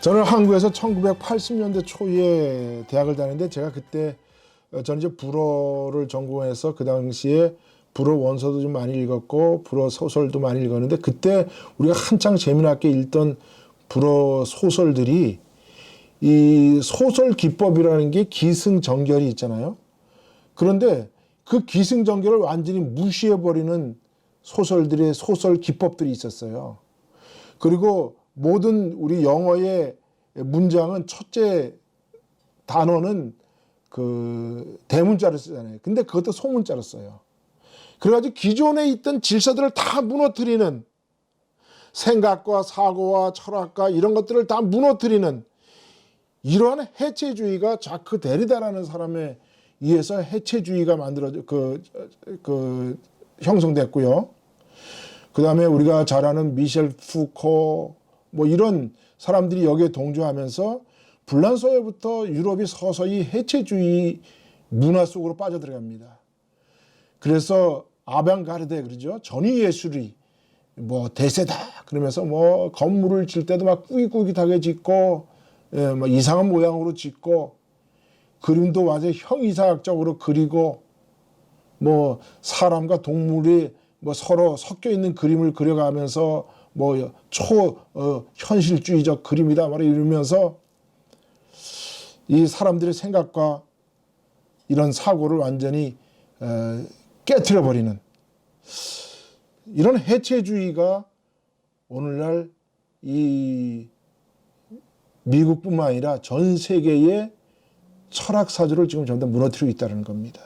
저는 한국에서 1980년대 초에 대학을 다녔는데 제가 그때 저는 이제 불어를 전공해서 그 당시에 불어 원서도 좀 많이 읽었고 불어 소설도 많이 읽었는데 그때 우리가 한창 재미나게 읽던 불어 소설들이 이 소설 기법이라는 게 기승전결이 있잖아요. 그런데 그 기승전결을 완전히 무시해버리는 소설들의 소설 기법들이 있었어요. 그리고 모든 우리 영어의 문장은 첫째 단어는 그 대문자를 쓰잖아요. 근데 그것도 소문자로 써요. 그래가지고 기존에 있던 질서들을 다 무너뜨리는 생각과 사고와 철학과 이런 것들을 다 무너뜨리는 이러한 해체주의가 자크 데리다라는 사람에 의해서 해체주의가 형성됐고요. 그 다음에 우리가 잘 아는 미셸 푸코 뭐 이런 사람들이 여기에 동조하면서 불란서에부터 유럽이 서서히 해체주의 문화 속으로 빠져들어갑니다. 그래서 아방가르데 그러죠. 전위예술이 뭐 대세다 그러면서 뭐 건물을 질 때도 막 꾸깃꾸깃하게 짓고 뭐 이상한 모양으로 짓고 그림도 완전 형이상학적으로 그리고 뭐 사람과 동물이 뭐 서로 섞여 있는 그림을 그려가면서 뭐 현실주의적 그림이다 말이 이러면서 이 사람들의 생각과 이런 사고를 완전히 깨트려 버리는 이런 해체주의가 오늘날 이 미국뿐만 아니라 전 세계의 철학 사조를 지금 전부 다 무너뜨리고 있다는 겁니다.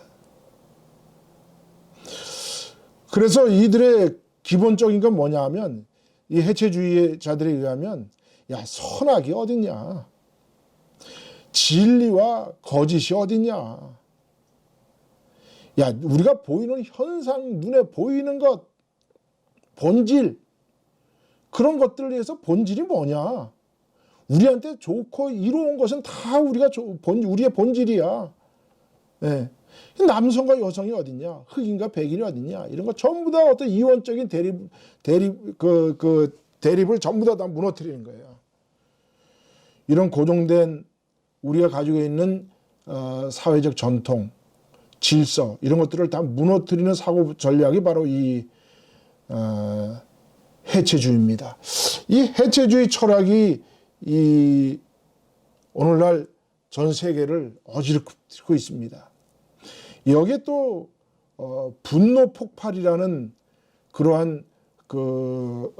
그래서 이들의 기본적인 건 뭐냐 하면 이 해체주의자들에 의하면 야 선악이 어딨냐, 진리와 거짓이 어딨냐, 야 우리가 보이는 현상, 눈에 보이는 것, 본질 그런 것들을 위해서 본질이 뭐냐, 우리한테 좋고 이로운 것은 다 우리의 본질이야. 네. 남성과 여성이 어딨냐, 흑인과 백인이 어딨냐, 이런 거 전부 다 어떤 이원적인 대립을 전부 다 무너뜨리는 거예요. 이런 고정된 우리가 가지고 있는 사회적 전통, 질서 이런 것들을 다 무너뜨리는 사고 전략이 바로 이 해체주의입니다. 이 해체주의 철학이 이 오늘날 전 세계를 어지럽히고 있습니다. 여기에 또 분노 폭발이라는 그러한 또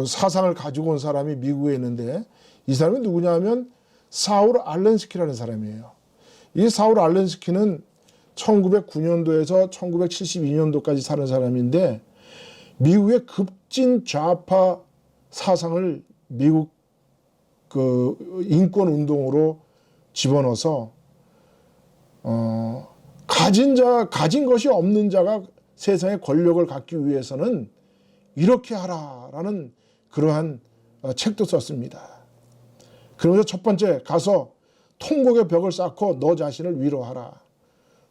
사상을 가지고 온 사람이 미국에 있는데 이 사람이 누구냐 하면 사울 알렌스키라는 사람이에요. 이 사울 알렌스키는 1909년도에서 1972년도까지 사는 사람인데 미국의 급진 좌파 사상을 미국 인권 운동으로 집어넣어서 가진 것이 없는 자가 세상의 권력을 갖기 위해서는 이렇게 하라라는 그러한 책도 썼습니다. 그러면서 첫 번째 가서 통곡의 벽을 쌓고 너 자신을 위로하라.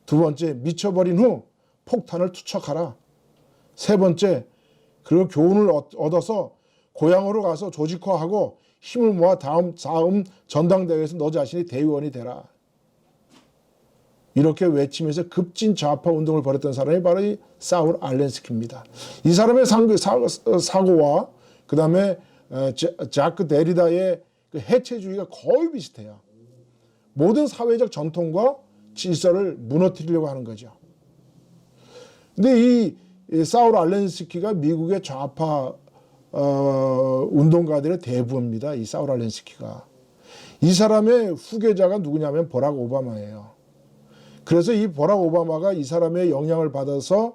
두 번째 미쳐버린 후 폭탄을 투척하라. 세 번째 그리고 교훈을 얻어서 고향으로 가서 조직화하고 힘을 모아 다음 전당대회에서 너 자신이 대의원이 되라. 이렇게 외치면서 급진 좌파 운동을 벌였던 사람이 바로 이 사울 알렌스키입니다. 이 사람의 사고와 그 다음에 자크 데리다의 그 해체주의가 거의 비슷해요. 모든 사회적 전통과 질서를 무너뜨리려고 하는 거죠. 근데 이 사울 알렌스키가 미국의 좌파 운동가들의 대부입니다. 이 사울 알렌스키가. 이 사람의 후계자가 누구냐면 버락 오바마예요. 그래서 이 버락 오바마가 이 사람의 영향을 받아서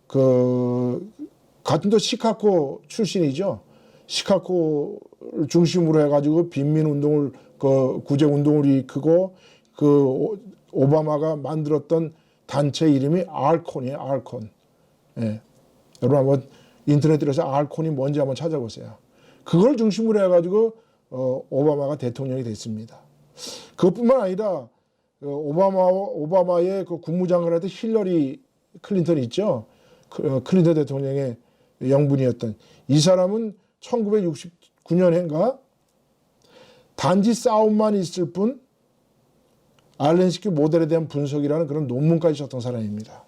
같은 또 시카고 출신이죠. 시카고를 중심으로 해가지고 빈민 운동을 구제 운동을 이끌고 오바마가 만들었던 단체 이름이 알콘이에요. 알콘. 예. 여러분 한번 인터넷 들어서 알콘이 뭔지 한번 찾아보세요. 그걸 중심으로 해가지고 오바마가 대통령이 됐습니다. 그것뿐만 아니라 오바마의 그 국무장관을 했던 힐러리 클린턴 있죠. 클린턴 대통령의 영분이었던 이 사람은 1969년인가 단지 싸움만 있을 뿐 알렌스키 모델에 대한 분석이라는 그런 논문까지 썼던 사람입니다.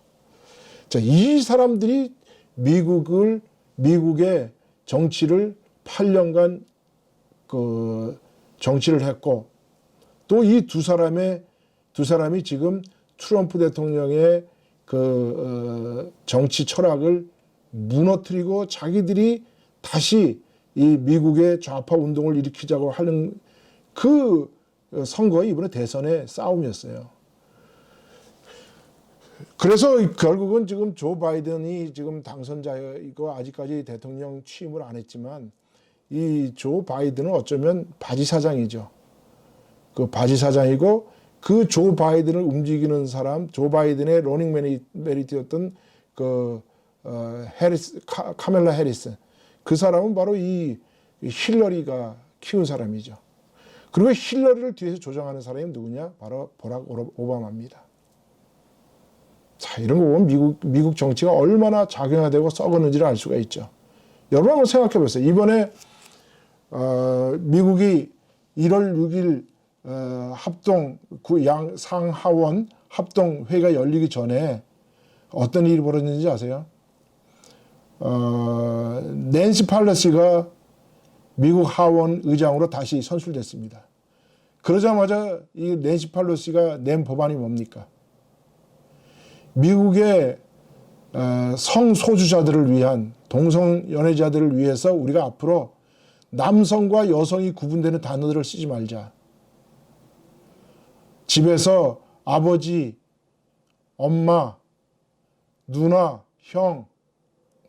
자, 이 사람들이 미국의 정치를 8년간 그 정치를 했고, 또 이 두 사람이 지금 트럼프 대통령의 그 정치 철학을 무너뜨리고 자기들이 다시 이 미국의 좌파 운동을 일으키자고 하는 그 선거, 이번에 대선의 싸움이었어요. 그래서 결국은 지금 조 바이든이 지금 당선자이고 아직까지 대통령 취임을 안 했지만 이 조 바이든은 어쩌면 바지사장이죠. 그 바지사장이고 그 조 바이든을 움직이는 사람, 조 바이든의 러닝 메리트였던 그 카멜라 해리스, 그 사람은 바로 이 힐러리가 키운 사람이죠. 그리고 힐러리를 뒤에서 조정하는 사람이 누구냐? 바로 버락 오바마입니다. 자, 이런 거 보면 미국 정치가 얼마나 작용화되고 썩었는지를 알 수가 있죠. 여러분 한번 생각해 보세요. 이번에 미국이 1월 6일 합동 상하원 합동회의가 열리기 전에 어떤 일이 벌어졌는지 아세요? 낸시 팔러시가 미국 하원 의장으로 다시 선출됐습니다. 그러자마자 이 낸시 팔러시가 낸 법안이 뭡니까? 미국의 성소수자들을 위한, 동성연애자들을 위해서 우리가 앞으로 남성과 여성이 구분되는 단어들을 쓰지 말자. 집에서 아버지, 엄마, 누나, 형,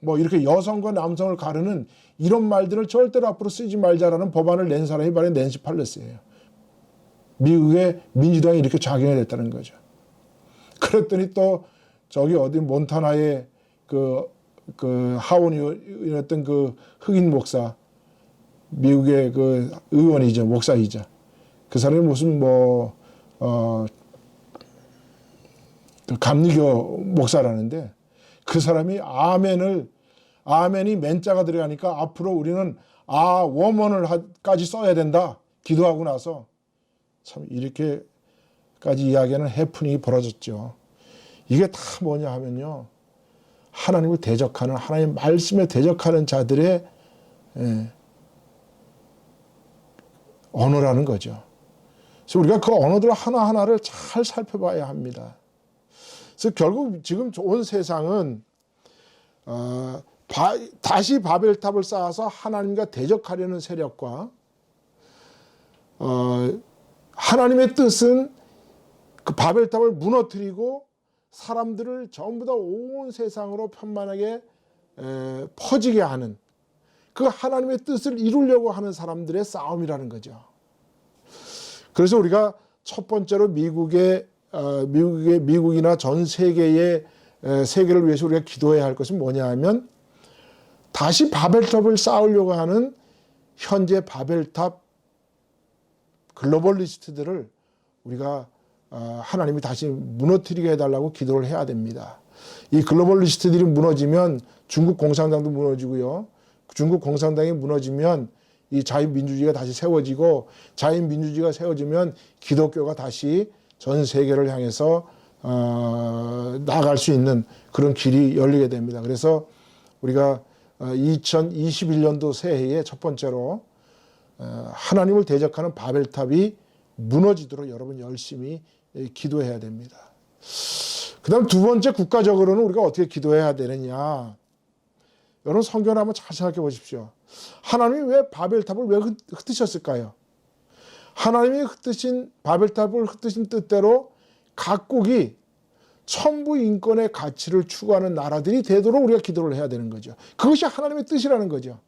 뭐 이렇게 여성과 남성을 가르는 이런 말들을 절대로 앞으로 쓰지 말자라는 법안을 낸 사람이 바로 낸시 팔러시예요. 미국의 민주당이 이렇게 작용해 냈다는 거죠. 그랬더니 또 저기 어디 몬타나의 그 하원이었던 그 흑인 목사, 미국의 그 의원이죠, 목사이자. 그 사람이 무슨 감리교 목사라는데 그 사람이 아멘이 맨자가 들어가니까 앞으로 우리는 워먼을까지 써야 된다. 기도하고 나서 참 이렇게까지 이야기하는 해프닝이 벌어졌죠. 이게 다 뭐냐 하면요. 하나님을 대적하는, 하나님 말씀에 대적하는 자들의 언어라는 거죠. 그래서 우리가 그 언어들 하나하나를 잘 살펴봐야 합니다. 그래서 결국 지금 온 세상은 다시 바벨탑을 쌓아서 하나님과 대적하려는 세력과 하나님의 뜻은 그 바벨탑을 무너뜨리고 사람들을 전부 다 온 세상으로 편만하게 퍼지게 하는 그 하나님의 뜻을 이루려고 하는 사람들의 싸움이라는 거죠. 그래서 우리가 첫 번째로 미국이나 전 세계의 세계를 위해서 우리가 기도해야 할 것은 뭐냐 하면 다시 바벨탑을 쌓으려고 하는 현재 바벨탑 글로벌리스트들을 우리가 하나님이 다시 무너뜨리게 해달라고 기도를 해야 됩니다. 이 글로벌리스트들이 무너지면 중국 공산당도 무너지고요. 중국 공산당이 무너지면 이 자유민주주의가 다시 세워지고 자유민주주의가 세워지면 기독교가 다시 전 세계를 향해서 나아갈 수 있는 그런 길이 열리게 됩니다. 그래서 우리가 2021년도 새해에 첫 번째로 하나님을 대적하는 바벨탑이 무너지도록 여러분 열심히 기도해야 됩니다. 그 다음 두 번째, 국가적으로는 우리가 어떻게 기도해야 되느냐. 여러분 성경을 한번 잘 생각해 보십시오. 하나님이 왜 바벨탑을 왜 흩으셨을까요? 하나님이 바벨탑을 흩으신 뜻대로 각국이 천부 인권의 가치를 추구하는 나라들이 되도록 우리가 기도를 해야 되는 거죠. 그것이 하나님의 뜻이라는 거죠.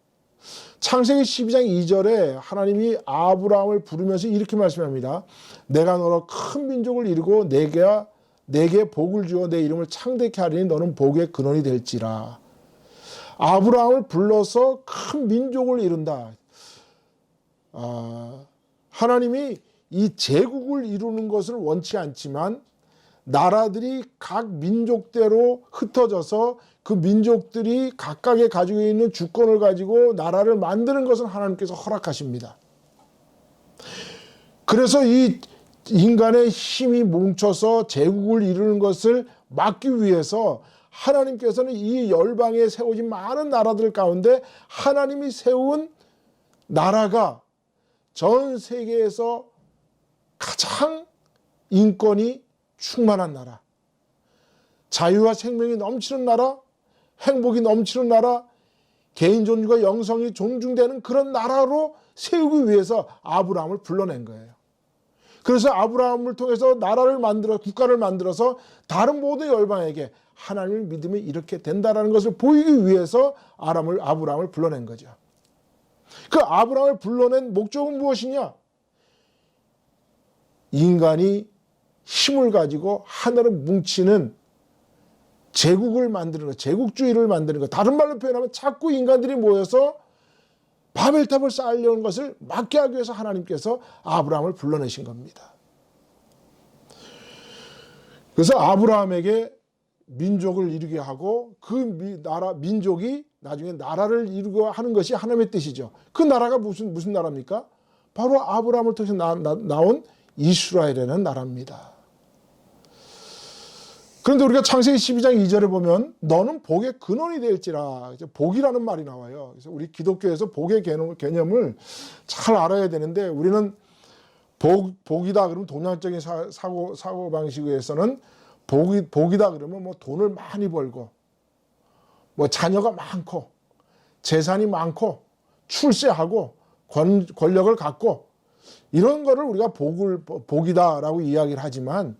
창세기 12장 2절에 하나님이 아브라함을 부르면서 이렇게 말씀합니다. 내가 너로 큰 민족을 이루고 내게 복을 주어 내 이름을 창대케 하리니 너는 복의 근원이 될지라. 아브라함을 불러서 큰 민족을 이룬다. 하나님이 이 제국을 이루는 것을 원치 않지만 나라들이 각 민족대로 흩어져서 그 민족들이 각각의 가지고 있는 주권을 가지고 나라를 만드는 것을 하나님께서 허락하십니다. 그래서 이 인간의 힘이 뭉쳐서 제국을 이루는 것을 막기 위해서 하나님께서는 이 열방에 세워진 많은 나라들 가운데 하나님이 세운 나라가 전 세계에서 가장 인권이 충만한 나라, 자유와 생명이 넘치는 나라, 행복이 넘치는 나라, 개인 존중과 영성이 존중되는 그런 나라로 세우기 위해서 아브라함을 불러낸 거예요. 그래서 아브라함을 통해서 나라를 만들어 국가를 만들어서 다른 모든 열방에게 하나님을 믿으면 이렇게 된다라는 것을 보이기 위해서 아브라함을 불러낸 거죠. 그 아브라함을 불러낸 목적은 무엇이냐? 인간이 힘을 가지고 하나로 뭉치는 제국을 만드는 것, 제국주의를 만드는 것. 다른 말로 표현하면 자꾸 인간들이 모여서 바벨탑을 쌓으려는 것을 막게 하기 위해서 하나님께서 아브라함을 불러내신 겁니다. 그래서 아브라함에게 민족을 이루게 하고 그 민족이 나중에 나라를 이루고 하는 것이 하나님의 뜻이죠. 그 나라가 무슨 나라입니까? 바로 아브라함을 통해서 나온 이스라엘이라는 나라입니다. 그런데 우리가 창세기 12장 2절에 보면 너는 복의 근원이 될지라, 복이라는 말이 나와요. 그래서 우리 기독교에서 복의 개념을 잘 알아야 되는데 우리는 복이다 그러면 동양적인 사고 방식에서는 복이다 그러면 뭐 돈을 많이 벌고 뭐 자녀가 많고 재산이 많고 출세하고 권력을 갖고 이런 거를 우리가 복이다라고 이야기를 하지만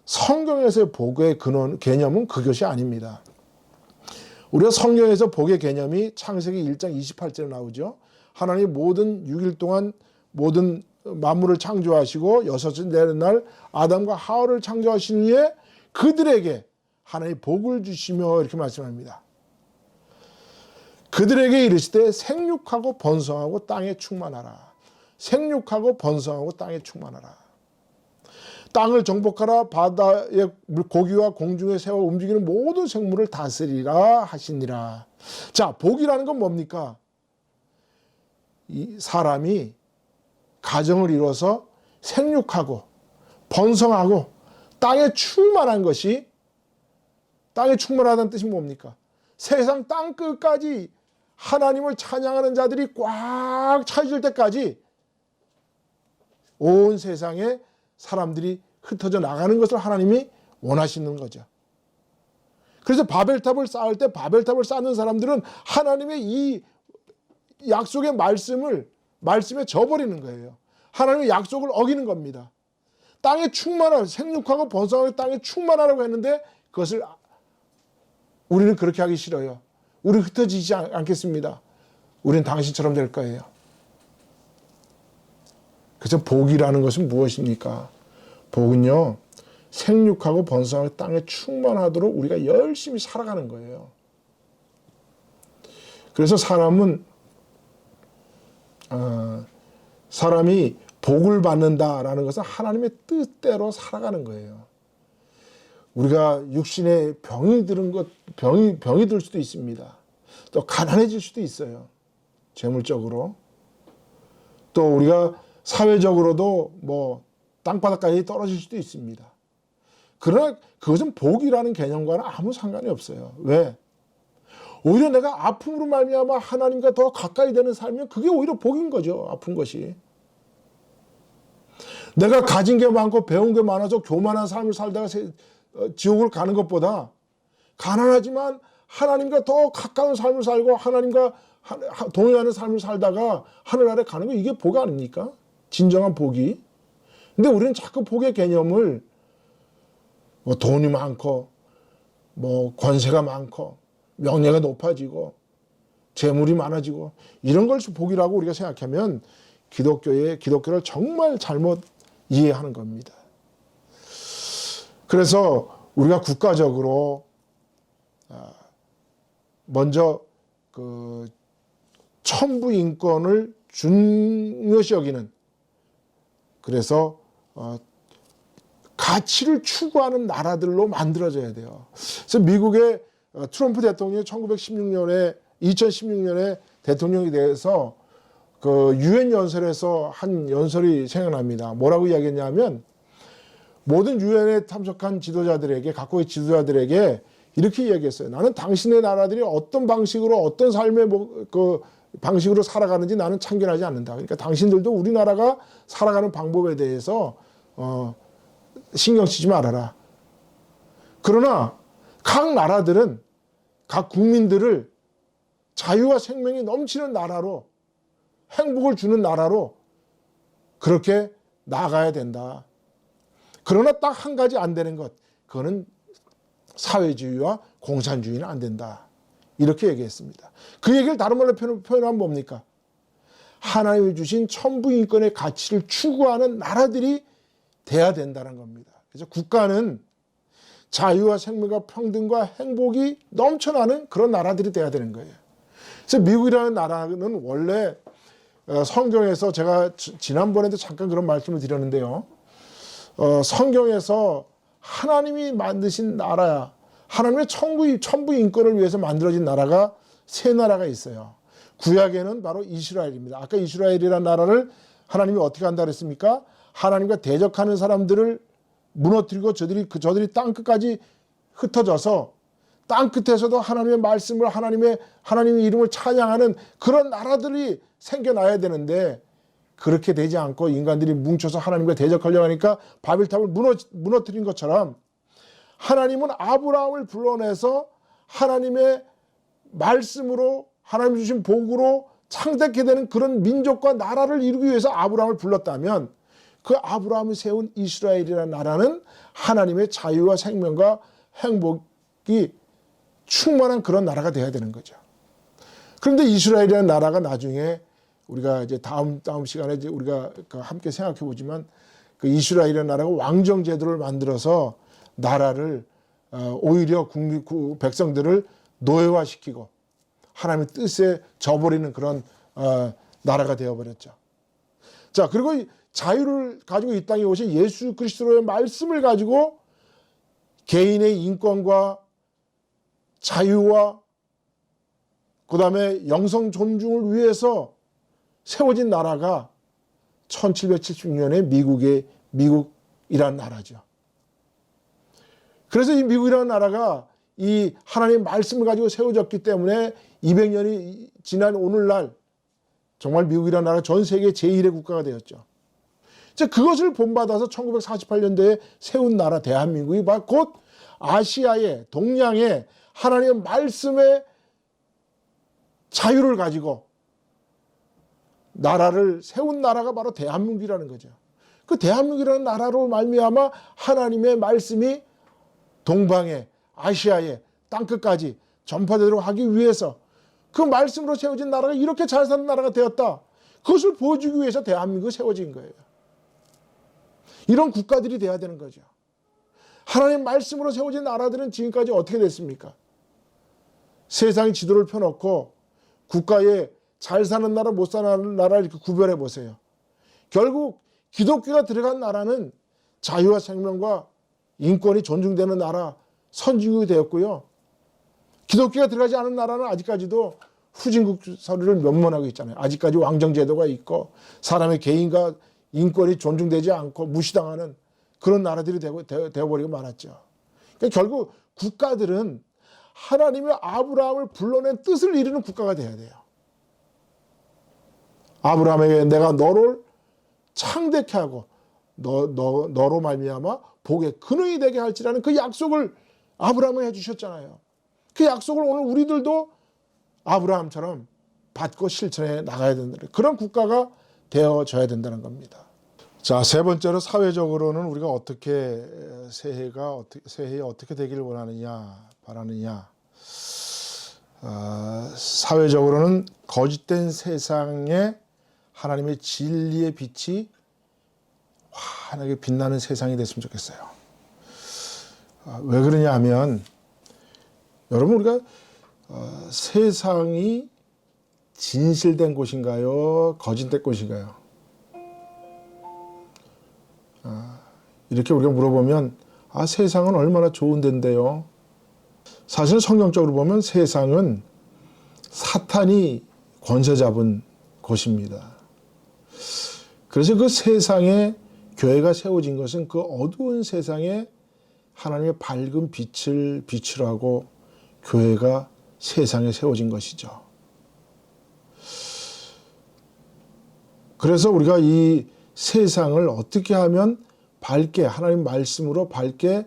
성경에서의 복의 개념은 그것이 아닙니다. 우리가 성경에서 복의 개념이 창세기 1장 28절에 나오죠. 하나님 모든 6일 동안 모든 만물을 창조하시고 여섯째 날 아담과 하와를 창조하신 후에 그들에게 하나님 복을 주시며 이렇게 말씀합니다. 그들에게 이르시되 생육하고 번성하고 땅에 충만하라. 생육하고 번성하고 땅에 충만하라. 땅을 정복하라. 바다의 고기와 공중에 새어 움직이는 모든 생물을 다스리라 하시니라. 자, 복이라는 건 뭡니까? 이 사람이 가정을 이뤄서 생육하고 번성하고 땅에 충만한 것이, 땅에 충만하다는 뜻이 뭡니까? 세상 땅 끝까지 하나님을 찬양하는 자들이 꽉 차질 때까지 온 세상에 사람들이 흩어져 나가는 것을 하나님이 원하시는 거죠. 그래서 바벨탑을 쌓을 때 바벨탑을 쌓는 사람들은 하나님의 이 약속의 말씀에 져버리는 거예요. 하나님의 약속을 어기는 겁니다. 땅에 충만하라, 생육하고 번성하고 땅에 충만하라고 했는데 그것을 우리는 그렇게 하기 싫어요. 우리 흩어지지 않겠습니다. 우리는 당신처럼 될 거예요. 그래서 복이라는 것은 무엇입니까? 복은요, 생육하고 번성하고 땅에 충만하도록 우리가 열심히 살아가는 거예요. 그래서 사람이 복을 받는다라는 것은 하나님의 뜻대로 살아가는 거예요. 우리가 육신에 병이 들 수도 있습니다. 또 가난해질 수도 있어요. 재물적으로. 또 우리가 사회적으로도 뭐 땅바닥까지 떨어질 수도 있습니다. 그러나 그것은 복이라는 개념과는 아무 상관이 없어요. 왜? 오히려 내가 아픔으로 말미암아 하나님과 더 가까이 되는 삶이면 그게 오히려 복인 거죠. 아픈 것이. 내가 가진 게 많고 배운 게 많아서 교만한 삶을 살다가 지옥을 가는 것보다 가난하지만 하나님과 더 가까운 삶을 살고 하나님과 동행하는 삶을 살다가 하늘 아래 가는 거, 이게 복 아닙니까? 진정한 복이. 근데 우리는 자꾸 복의 개념을 뭐 돈이 많고 뭐 권세가 많고 명예가 높아지고 재물이 많아지고 이런 걸 복이라고 우리가 생각하면 기독교를 정말 잘못 이해하는 겁니다. 그래서 우리가 국가적으로 먼저 그 천부 인권을 중요시 여기는, 그래서 가치를 추구하는 나라들로 만들어져야 돼요. 그래서 미국의 트럼프 대통령이 2016년에 대통령이 돼서 그 유엔 연설에서 한 연설이 생각납니다. 뭐라고 이야기했냐면 모든 유엔에 참석한 지도자들에게, 각국의 지도자들에게 이렇게 이야기했어요. 나는 당신의 나라들이 어떤 방식으로, 어떤 삶의 그 방식으로 살아가는지 나는 참견하지 않는다. 그러니까 당신들도 우리나라가 살아가는 방법에 대해서 신경 쓰지 말아라. 그러나 각 나라들은 각 국민들을 자유와 생명이 넘치는 나라로, 행복을 주는 나라로 그렇게 나아가야 된다. 그러나 딱 한 가지 안 되는 것, 그거는 사회주의와 공산주의는 안 된다. 이렇게 얘기했습니다. 그 얘기를 다른 말로 표현하면 뭡니까? 하나님이 주신 천부인권의 가치를 추구하는 나라들이 돼야 된다는 겁니다. 그래서 국가는 자유와 생명과 평등과 행복이 넘쳐나는 그런 나라들이 돼야 되는 거예요. 그래서 미국이라는 나라는 원래 성경에서, 제가 지난번에도 잠깐 그런 말씀을 드렸는데요. 성경에서 하나님이 만드신 나라야, 하나님의 천부 인권을 위해서 만들어진 나라가 세 나라가 있어요. 구약에는 바로 이스라엘입니다. 아까 이스라엘이라는 나라를 하나님이 어떻게 한다 그랬습니까? 하나님과 대적하는 사람들을 무너뜨리고 저들이 땅 끝까지 흩어져서 땅 끝에서도 하나님의 말씀을, 하나님의 이름을 찬양하는 그런 나라들이 생겨나야 되는데, 그렇게 되지 않고 인간들이 뭉쳐서 하나님과 대적하려고 하니까 바벨탑을 무너뜨린 것처럼, 하나님은 아브라함을 불러내서 하나님의 말씀으로, 하나님 주신 복으로 창대케 되는 그런 민족과 나라를 이루기 위해서 아브라함을 불렀다면, 그 아브라함이 세운 이스라엘이라는 나라는 하나님의 자유와 생명과 행복이 충만한 그런 나라가 돼야 되는 거죠. 그런데 이스라엘이라는 나라가 나중에, 우리가 이제 다음 시간에 이제 우리가 함께 생각해 보지만, 그 이스라엘이라는 나라가 왕정 제도를 만들어서 나라를 오히려 백성들을 노예화시키고 하나님의 뜻에 져버리는 그런 나라가 되어버렸죠. 자, 그리고 자유를 가지고 이 땅에 오신 예수 그리스도의 말씀을 가지고 개인의 인권과 자유와 그 다음에 영성 존중을 위해서 세워진 나라가 1776년에 미국이라는 나라죠. 그래서 이 미국이라는 나라가 이 하나님의 말씀을 가지고 세워졌기 때문에 200년이 지난 오늘날 정말 미국이라는 나라가 전 세계 제1의 국가가 되었죠. 그것을 본받아서 1948년도에 세운 나라 대한민국이 곧 아시아의, 동양의 하나님의 말씀의 자유를 가지고 나라를 세운 나라가 바로 대한민국이라는 거죠. 그 대한민국이라는 나라로 말미암아 하나님의 말씀이 동방에, 아시아에, 땅끝까지 전파되도록 하기 위해서 그 말씀으로 세워진 나라가 이렇게 잘 사는 나라가 되었다. 그것을 보여주기 위해서 대한민국이 세워진 거예요. 이런 국가들이 돼야 되는 거죠. 하나님 말씀으로 세워진 나라들은 지금까지 어떻게 됐습니까? 세상의 지도를 펴놓고 국가에 잘 사는 나라, 못 사는 나라를 이렇게 구별해 보세요. 결국 기독교가 들어간 나라는 자유와 생명과 인권이 존중되는 나라, 선진국이 되었고요. 기독교가 들어가지 않은 나라는 아직까지도 후진국 서류를 면면하고 있잖아요. 아직까지 왕정제도가 있고 사람의 개인과 인권이 존중되지 않고 무시당하는 그런 나라들이 되어버리고 말았죠. 그러니까 결국 국가들은 하나님의 아브라함을 불러낸 뜻을 이루는 국가가 돼야 돼요. 아브라함에게 내가 너를 창대케 하고 너로 말미암아 복의 근원이 되게 할지라는 그 약속을 아브라함에 해주셨잖아요. 그 약속을 오늘 우리들도 아브라함처럼 받고 실천해 나가야 된다는 그런 국가가 되어져야 된다는 겁니다. 자, 세 번째로 사회적으로는 우리가 어떻게 새해에 어떻게 되기를 원하느냐, 바라느냐. 사회적으로는 거짓된 세상에 하나님의 진리의 빛이 환하게 빛나는 세상이 됐으면 좋겠어요. 왜 그러냐 하면, 여러분, 우리가 세상이 진실된 곳인가요? 거짓된 곳인가요? 이렇게 우리가 물어보면 세상은 얼마나 좋은 데인데요. 사실 성경적으로 보면 세상은 사탄이 권세 잡은 곳입니다. 그래서 그 세상에 교회가 세워진 것은 그 어두운 세상에 하나님의 밝은 빛을 비추라고 교회가 세상에 세워진 것이죠. 그래서 우리가 이 세상을 어떻게 하면 밝게, 하나님 말씀으로 밝게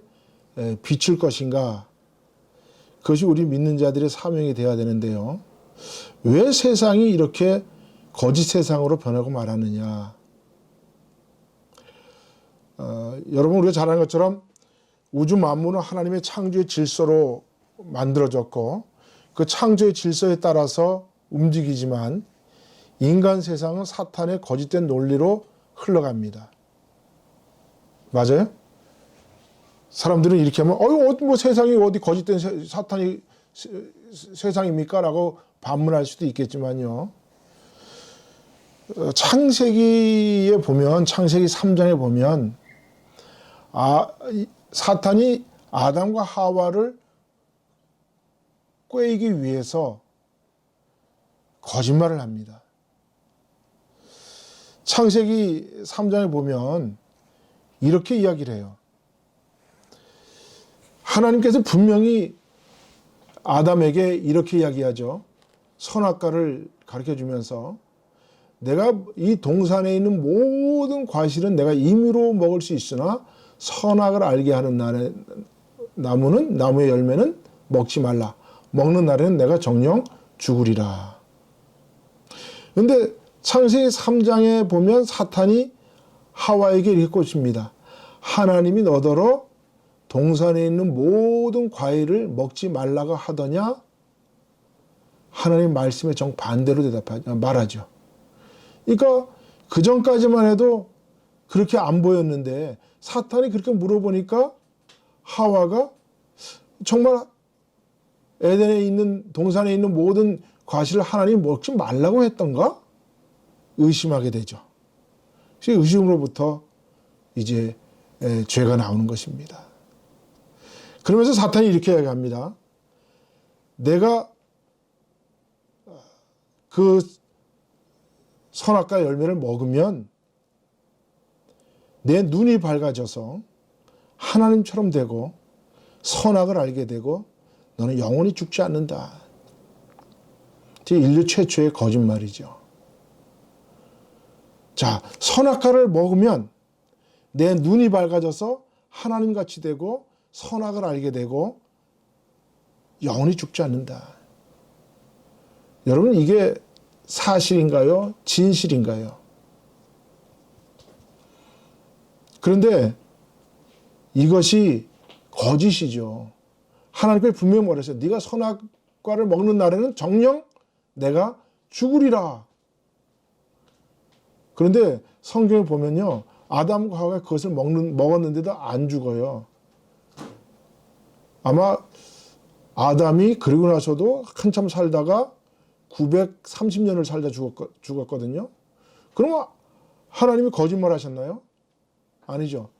비출 것인가, 그것이 우리 믿는 자들의 사명이 되어야 되는데요. 왜 세상이 이렇게 거짓 세상으로 변하고 말하느냐. 여러분, 우리가 잘 아는 것처럼 우주 만물은 하나님의 창조의 질서로 만들어졌고 그 창조의 질서에 따라서 움직이지만 인간 세상은 사탄의 거짓된 논리로 흘러갑니다. 맞아요? 사람들은 이렇게 하면 뭐 세상이 어디 거짓된 사탄이 세상입니까? 라고 반문할 수도 있겠지만요. 창세기에 보면, 창세기 3장에 보면 사탄이 아담과 하와를 꾀이기 위해서 거짓말을 합니다. 창세기 3장에 보면 이렇게 이야기를 해요. 하나님께서 분명히 아담에게 이렇게 이야기하죠. 선악과를 가르쳐주면서 내가 이 동산에 있는 모든 과실은 내가 임의로 먹을 수 있으나 선악을 알게 하는 나무의 열매는 먹지 말라. 먹는 날에는 내가 정녕 죽으리라. 그런데 창세기 3장에 보면 사탄이 하와에게 이렇게 꽂힙니다. 하나님이 너더러 동산에 있는 모든 과일을 먹지 말라고 하더냐? 하나님 말씀에 정반대로 말하죠. 그러니까 그 전까지만 해도 그렇게 안 보였는데 사탄이 그렇게 물어보니까 하와가 정말 에덴에 있는, 동산에 있는 모든 과실을 하나님이 먹지 말라고 했던가? 의심하게 되죠. 그래서 의심으로부터 이제 죄가 나오는 것입니다. 그러면서 사탄이 이렇게 이야기합니다. 내가 그 선악과 열매를 먹으면 내 눈이 밝아져서 하나님처럼 되고 선악을 알게 되고 너는 영원히 죽지 않는다. 인류 최초의 거짓말이죠. 자, 선악과를 먹으면 내 눈이 밝아져서 하나님같이 되고 선악을 알게 되고 영원히 죽지 않는다. 여러분, 이게 사실인가요? 진실인가요? 그런데 이것이 거짓이죠. 하나님께 분명히 말했어요. 네가 선악과를 먹는 날에는 정녕 내가 죽으리라. 그런데 성경을 보면요, 아담과 하와가 그것을 먹었는데도 안 죽어요. 아마 아담이 그리고 나서도 한참 살다가 930년을 살다 죽었거든요. 그러면 하나님이 거짓말 하셨나요? 아니죠.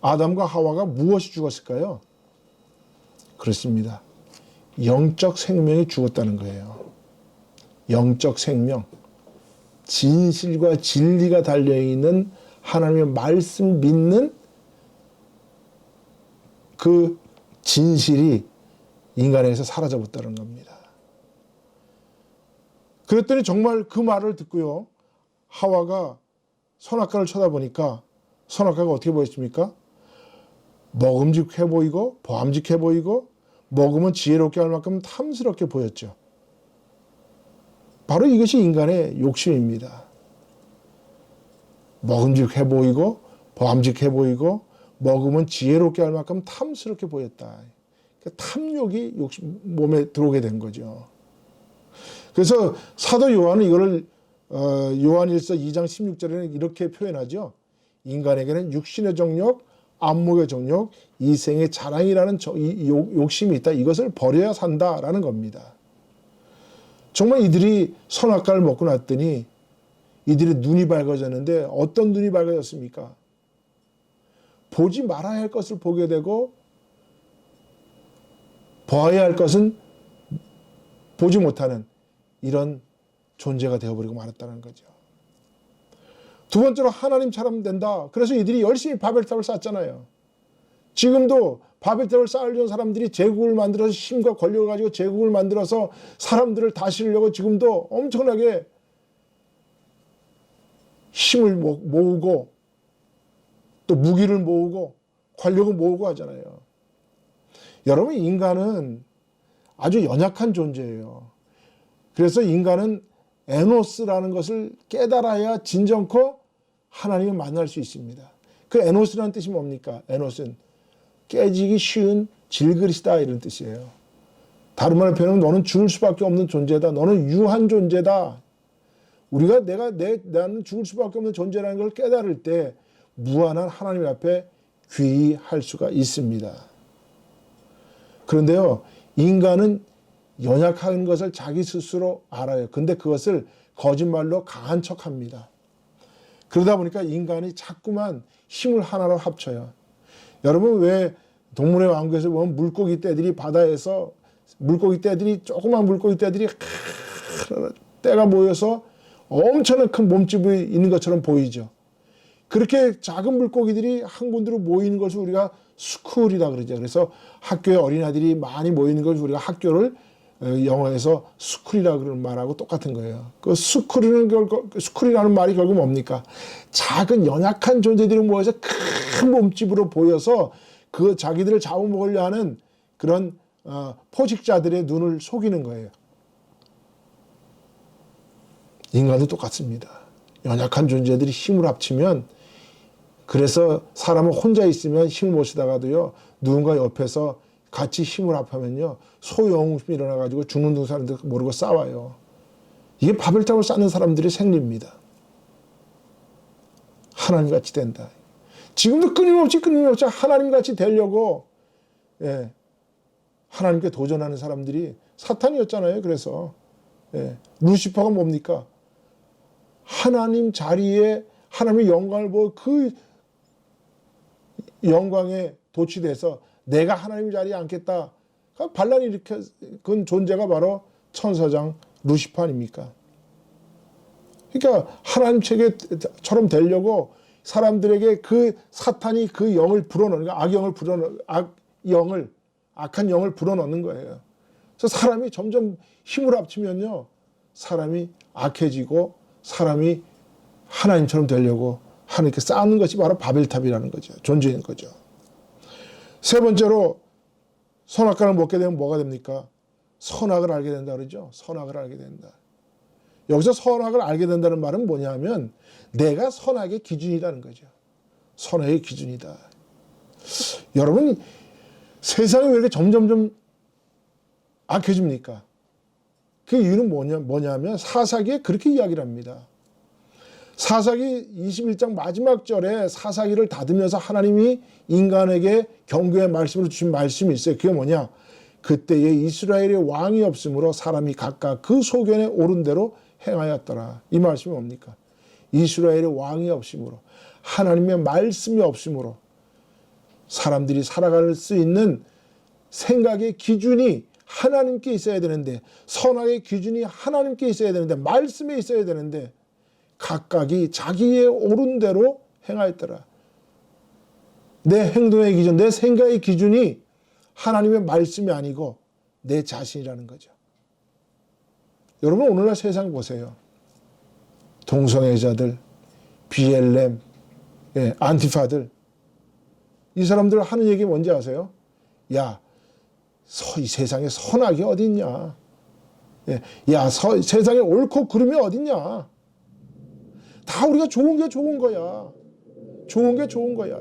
아담과 하와가 무엇이 죽었을까요? 그렇습니다. 영적 생명이 죽었다는 거예요. 영적 생명. 진실과 진리가 달려있는 하나님의 말씀 믿는 그 진실이 인간에게서 사라져버렸다는 겁니다. 그랬더니 정말 그 말을 듣고요, 하와가 선악과를 쳐다보니까 선악과가 어떻게 보였습니까? 먹음직해 보이고 보암직해 보이고 먹으면 지혜롭게 할 만큼 탐스럽게 보였죠. 바로 이것이 인간의 욕심입니다. 먹음직해 보이고 보암직해 보이고 먹으면 지혜롭게 할 만큼 탐스럽게 보였다. 탐욕이 몸에 들어오게 된 거죠. 그래서 사도 요한은 이거를 요한일서 2장 16절에는 이렇게 표현하죠. 인간에게는 육신의 정욕, 안목의 정욕, 이생의 자랑이라는 욕심이 있다. 이것을 버려야 산다라는 겁니다. 정말 이들이 선악과를 먹고 났더니 이들의 눈이 밝아졌는데 어떤 눈이 밝아졌습니까? 보지 말아야 할 것을 보게 되고 보아야 할 것은 보지 못하는 이런 존재가 되어버리고 말았다는 거죠. 두 번째로 하나님처럼 된다. 그래서 이들이 열심히 바벨탑을 쌓았잖아요. 지금도 바벨탑을 쌓으려는 사람들이 제국을 만들어서 힘과 권력을 가지고 제국을 만들어서 사람들을 다스리려고 지금도 엄청나게 힘을 모으고 또 무기를 모으고 권력을 모으고 하잖아요. 여러분, 인간은 아주 연약한 존재예요. 그래서 인간은 에노스라는 것을 깨달아야 진정코 하나님을 만날 수 있습니다. 그 에노스라는 뜻이 뭡니까? 에노스는 깨지기 쉬운 질그릇이다, 이런 뜻이에요. 다른 말로 표현하면 너는 죽을 수밖에 없는 존재다. 너는 유한 존재다. 우리가 나는 죽을 수밖에 없는 존재라는 걸 깨달을 때 무한한 하나님 앞에 귀의할 수가 있습니다. 그런데요, 인간은 연약한 것을 자기 스스로 알아요. 근데 그것을 거짓말로 강한 척합니다. 그러다 보니까 인간이 자꾸만 힘을 하나로 합쳐요. 여러분, 왜 동물의 왕국에서 보면 물고기 떼들이 바다에서 조그만 물고기 떼들이 떼가 모여서 엄청난 큰 몸집이 있는 것처럼 보이죠. 그렇게 작은 물고기들이 한 군데로 모이는 것을 우리가 스쿨이라 그러죠. 그래서 학교에 어린아이들이 많이 모이는 것을 우리가 학교를 영어에서 스쿨이라고 그러는 말하고 똑같은 거예요. 그 스쿨이라는 말이 결국 뭡니까? 작은 연약한 존재들이 모여서 큰 몸집으로 보여서 그 자기들을 잡아먹으려 하는 그런 포식자들의 눈을 속이는 거예요. 인간도 똑같습니다. 연약한 존재들이 힘을 합치면, 그래서 사람은 혼자 있으면 힘을 못 쓰다가도요, 누군가 옆에서 같이 힘을 합하면요, 소영웅심이 일어나가지고 죽는 사람들 모르고 싸워요. 이게 바벨탑을 쌓는 사람들의 생리입니다. 하나님같이 된다. 지금도 끊임없이 하나님같이 되려고 하나님께 도전하는 사람들이 사탄이었잖아요. 그래서 루시퍼가 뭡니까? 하나님 자리에 하나님의 영광을 보고 그 영광에 도취돼서 내가 하나님 자리에 앉겠다. 반란이 일으킨 존재가 바로 천사장 루시퍼 아닙니까? 그러니까 하나님 체계처럼 되려고 사람들에게 그 사탄이 그 영을 불어넣는 거예요. 악한 영을 불어넣는 거예요. 그래서 사람이 점점 힘을 합치면요, 사람이 악해지고 사람이 하나님처럼 되려고 하나님께 쌓는 것이 바로 바벨탑이라는 거죠. 존재인 거죠. 세 번째로 선악과를 먹게 되면 뭐가 됩니까? 선악을 알게 된다 그러죠. 선악을 알게 된다. 여기서 선악을 알게 된다는 말은 뭐냐면 내가 선악의 기준이라는 거죠. 선악의 기준이다. 여러분, 세상이 왜 이렇게 점점점 악해집니까? 그 이유는 뭐냐면 사사기에 그렇게 이야기를 합니다. 사사기 21장 마지막 절에 사사기를 닫으면서 하나님이 인간에게 경고의 말씀으로 주신 말씀이 있어요. 그게 뭐냐? 그때에 이스라엘의 왕이 없으므로 사람이 각각 그 소견에 옳은 대로 행하였더라. 이 말씀이 뭡니까? 이스라엘의 왕이 없으므로, 하나님의 말씀이 없으므로 사람들이 살아갈 수 있는 생각의 기준이 하나님께 있어야 되는데, 선악의 기준이 하나님께 있어야 되는데, 말씀에 있어야 되는데 각각이 자기의 옳은 대로 행하였더라. 내 행동의 기준, 내 생각의 기준이 하나님의 말씀이 아니고 내 자신이라는 거죠. 여러분, 오늘날 세상 보세요. 동성애자들, BLM, 안티파들, 이 사람들 하는 얘기 뭔지 아세요? 야, 이 세상에 선악이 어딨냐? 세상에 옳고 그름이 어딨냐? 다 우리가 좋은 게 좋은 거야. 좋은 게 좋은 거야.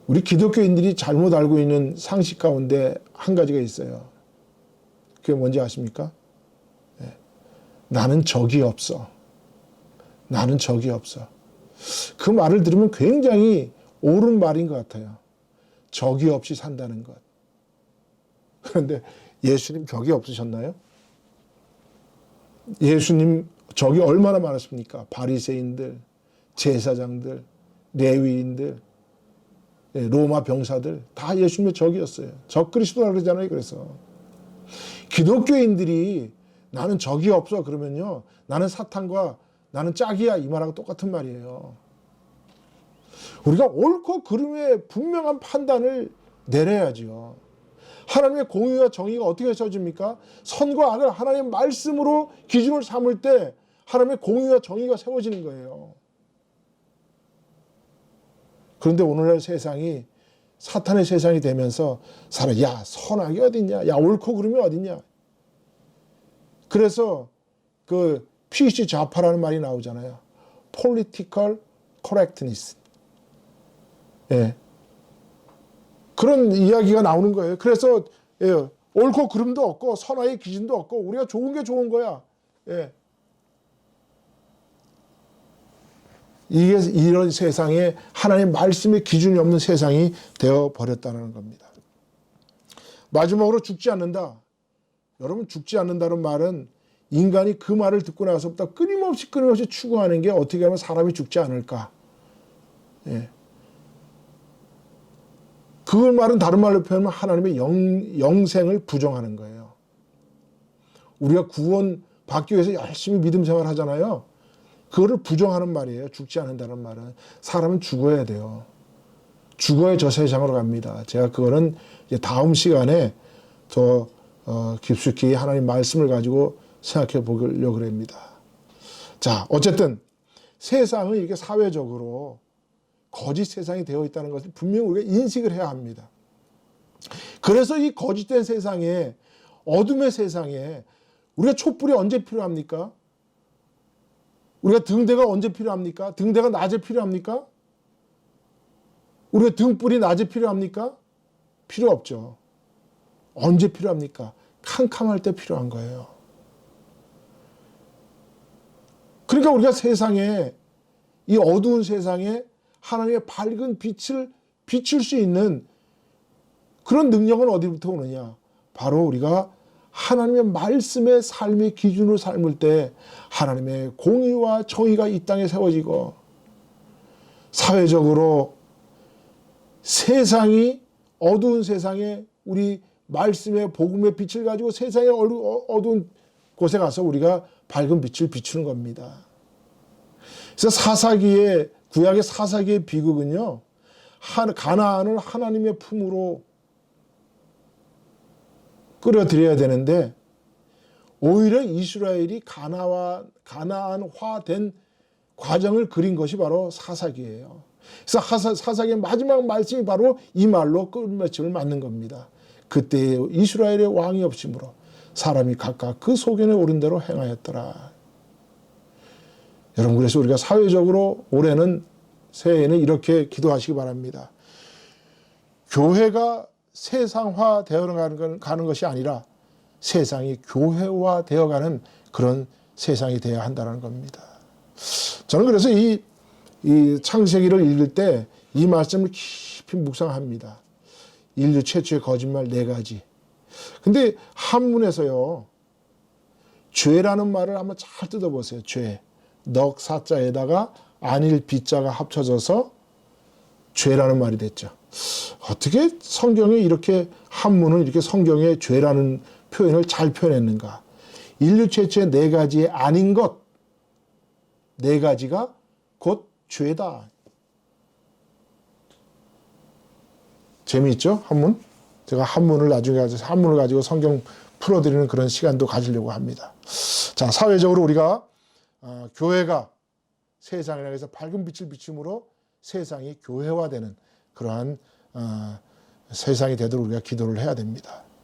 우리 기독교인들이 잘못 알고 있는 상식 가운데 한 가지가 있어요. 그게 뭔지 아십니까? 나는 적이 없어. 나는 적이 없어. 그 말을 들으면 굉장히 옳은 말인 것 같아요. 적이 없이 산다는 것. 그런데 예수님 적이 없으셨나요? 예수님 적이 얼마나 많았습니까? 바리새인들, 제사장들, 레위인들, 로마 병사들 다 예수님의 적이었어요. 적 그리스도라 그러잖아요. 그래서 기독교인들이 나는 적이 없어 그러면요, 나는 사탄과 나는 짝이야 이 말하고 똑같은 말이에요. 우리가 옳고 그름의 분명한 판단을 내려야지요. 하나님의 공의와 정의가 어떻게 세워집니까? 선과 악을 하나님의 말씀으로 기준을 삼을 때 하나님의 공의와 정의가 세워지는 거예요. 그런데 오늘날 세상이 사탄의 세상이 되면서 사람, 야 선악이 어딨냐, 야 옳고 그름이 어딨냐. 그래서 그 PC 좌파라는 말이 나오잖아요. Political correctness. 예. 그런 이야기가 나오는 거예요. 그래서 예, 옳고 그름도 없고 선악의 기준도 없고 우리가 좋은 게 좋은 거야. 예. 이게 이런 세상에 하나님 말씀의 기준이 없는 세상이 되어 버렸다는 겁니다. 마지막으로 죽지 않는다. 여러분, 죽지 않는다는 말은 인간이 그 말을 듣고 나서부터 끊임없이 추구하는 게 어떻게 하면 사람이 죽지 않을까. 예. 그걸 말은 다른 말로 표현하면 하나님의 영생을 부정하는 거예요. 우리가 구원 받기 위해서 열심히 믿음 생활 하잖아요. 그거를 부정하는 말이에요. 죽지 않는다는 말은. 사람은 죽어야 돼요. 죽어야 저 세상으로 갑니다. 제가 그거는 이제 다음 시간에 더 깊숙이 하나님 말씀을 가지고 생각해 보려고 합니다. 자, 어쨌든 세상은 이렇게 사회적으로 거짓 세상이 되어 있다는 것을 분명히 우리가 인식을 해야 합니다. 그래서 이 거짓된 세상에, 어둠의 세상에 우리가 촛불이 언제 필요합니까? 우리가 등대가 언제 필요합니까? 등대가 낮에 필요합니까? 우리가 등불이 낮에 필요합니까? 필요 없죠. 언제 필요합니까? 캄캄할 때 필요한 거예요. 그러니까 우리가 세상에, 이 어두운 세상에 하나님의 밝은 빛을 비출 수 있는 그런 능력은 어디부터 오느냐? 바로 우리가 하나님의 말씀의 삶의 기준으로 삶을 때 하나님의 공의와 정의가 이 땅에 세워지고, 사회적으로 세상이 어두운 세상에 우리 말씀의 복음의 빛을 가지고 세상의 어두운 곳에 가서 우리가 밝은 빛을 비추는 겁니다. 그래서 사사기의, 구약의 사사기의 비극은요, 가나안을 하나님의 품으로 끌어들여야 되는데 오히려 이스라엘이 가나안화된 과정을 그린 것이 바로 사사기예요. 그래서 사사기의 마지막 말씀이 바로 이 말로 끝맺음을 맞는 겁니다. 그때 이스라엘의 왕이 없으므로 사람이 각각 그 소견에 오른 대로 행하였더라. 여러분, 그래서 우리가 사회적으로 올해는, 새해에는 이렇게 기도하시기 바랍니다. 교회가 세상화 되어가는 것이 아니라 세상이 교회화 되어가는 그런 세상이 되어야 한다는 겁니다. 저는 그래서 이 창세기를 읽을 때 이 말씀을 깊이 묵상합니다. 인류 최초의 거짓말 4가지. 근데 한문에서요, 죄라는 말을 한번 잘 뜯어보세요. 죄. 넉 사자에다가 안일 비자가 합쳐져서 죄라는 말이 됐죠. 어떻게 성경에 이렇게, 한문은 이렇게 성경에 죄라는 표현을 잘 표현했는가? 인류 최초의 4가지의 아닌 것, 4가지가 곧 죄다. 재미있죠? 한문? 제가 한문을 가지고 성경 풀어드리는 그런 시간도 가지려고 합니다. 자, 사회적으로 우리가 교회가 세상을 향해서 밝은 빛을 비춤으로 세상이 교회화되는 그러한 세상이 되도록 우리가 기도를 해야 됩니다.